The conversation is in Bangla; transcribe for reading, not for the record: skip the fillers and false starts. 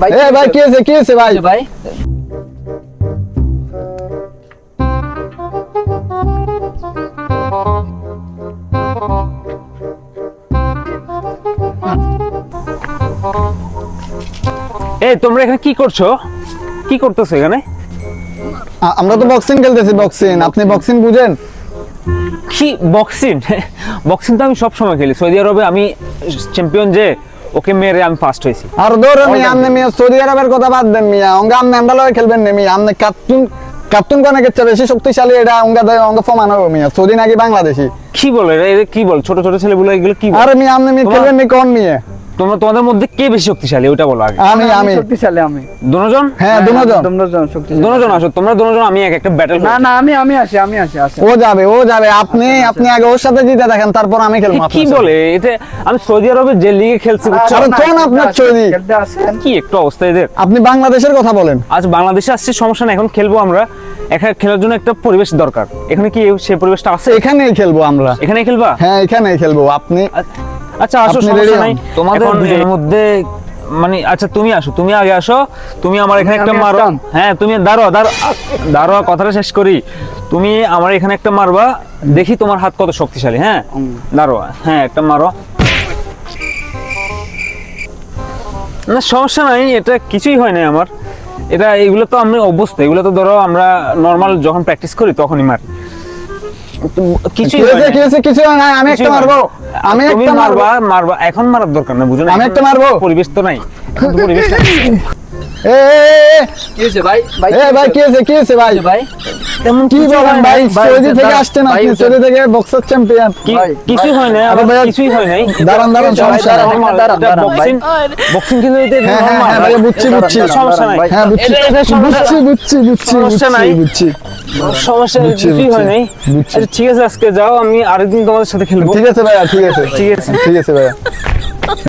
ভাই কি হয়েছে ভাই? ভাই এই তোমরা এখানে কি করছো? কি করতেছো এখানে? আমরা তো বক্সিং খেলতেছি। বক্সিং, আপনি বক্সিং বুঝেন? কি বক্সিং? বক্সিং তো আমি সব সময় খেলি। সৌদি আরবে আমি চ্যাম্পিয়ন, যে ওকে মেরে আমি ফার্স্ট হয়েছি। আর ধরো মিয়া, আপনি মিয়া সৌদি আরবের কথা বাদ দেন মিয়া। অঙ্গা আপনি আন্ডালয়ে খেলবেন না মিয়া। আপনি কার্টুন কোন চেয়ে বেশি শক্তিশালী, এটা অঙ্গা প্রমাণ হবে মিয়া। সৌদি নাকি বাংলাদেশি? কি বলে এটা? কি বল? ছোট ছোট ছেলেগুলো এগুলো কি বলে? আরে মিয়া, আপনি মিয়া খেলবেন না কোন মিয়া? তোমাদের মধ্যে কে বেশি শক্তিশালী ওটা বলো আগে। আমি শক্তিশালী। আমি দুজন? হ্যাঁ, দুজন শক্তিশালী। দুজন আসো, তোমরা দুজন, আমি একটা ব্যাটল। না আমি আসি। ও যাবে। আপনি আগে ওর সাথে জিতে দেখেন, তারপর আমি খেলবো। কি বলে এটা? আমি সৌদি আরবে যে লিগে খেলছি, বুঝছো? আরে কোন আপনার সৌদি? খেলতে আসেন। কি একটু অবস্থা এদের। আপনি বাংলাদেশের কথা বলেন। আজ বাংলাদেশে আসছি, সমস্যা নাই, এখন খেলবো আমরা। এখানে খেলার জন্য একটা পরিবেশ দরকার। এখানে কি সেই পরিবেশটা আছে? এখানেই খেলবো আমরা। এখানেই খেলবা? হ্যাঁ, এখানেই খেলবো। আপনি আচ্ছা আসো, আপনি সমস্যা ready নাই। হন। তোমাদের দুজনের মধ্যে মানে আচ্ছা তুমি আসো, তুমি আগে আসো। তুমি আমার এখানে একটা আমি মারো। আসতাম। হ্যাঁ তুমি দাঁড়ো, কথাটা শেষ করি। তুমি আমার এখানে একটা মারবা, দেখি তোমার হাত কত শক্তিশালী। হ্যাঁ দাঁড়ো, হ্যাঁ একটা মারো। না সমস্যা নাই, এটা কিছুই হয় না আমার। এগুলো তো আমি অভ্যস্ত। এগুলো তো ধরো আমরা নর্মাল যখন প্র্যাকটিস করি তখনই মারি। কিছুই হয় না। কিছু না। আমি একটা মারবো। তুমি মারবা। এখন মারার দরকার না, বুঝো না? আমি একটা মারবো। পরিবেশ তো নাই, এখন তো পরিবেশ নাই। কি হয়েছে ভাই? ভাই কি হয়েছে ভাই? ভাই তেমন কি কিছু বলেন হয় ভাই? নাই। সৌদি থেকে আসছেন আপনি, সৌদি থেকে বক্সার চ্যাম্পিয়ন। কিছুই হয় না, আরে ভাইয়া, কিছুই হয় নাই। দাঁড়ান, সমস্যা নাই। দাঁড়ান, ভাই। বক্সিং কিন্তু এটা হ্যাঁ, normal, ভাইয়া, বুঝছি। সমস্যা নাই। হ্যাঁ, বুঝছি। এটা সমস্যা সমস্যা নাই। বুঝছি। সমস্যা কিছুই হয় নাই। বুঝছি। আচ্ছা ঠিক আছে, আজকে যাও, আমি আরেকদিন তোমাদের সাথে খেলবো। ঠিক আছে ভাইয়া, ঠিক আছে ঠিক আছে। ঠিক আছে ভাইয়া।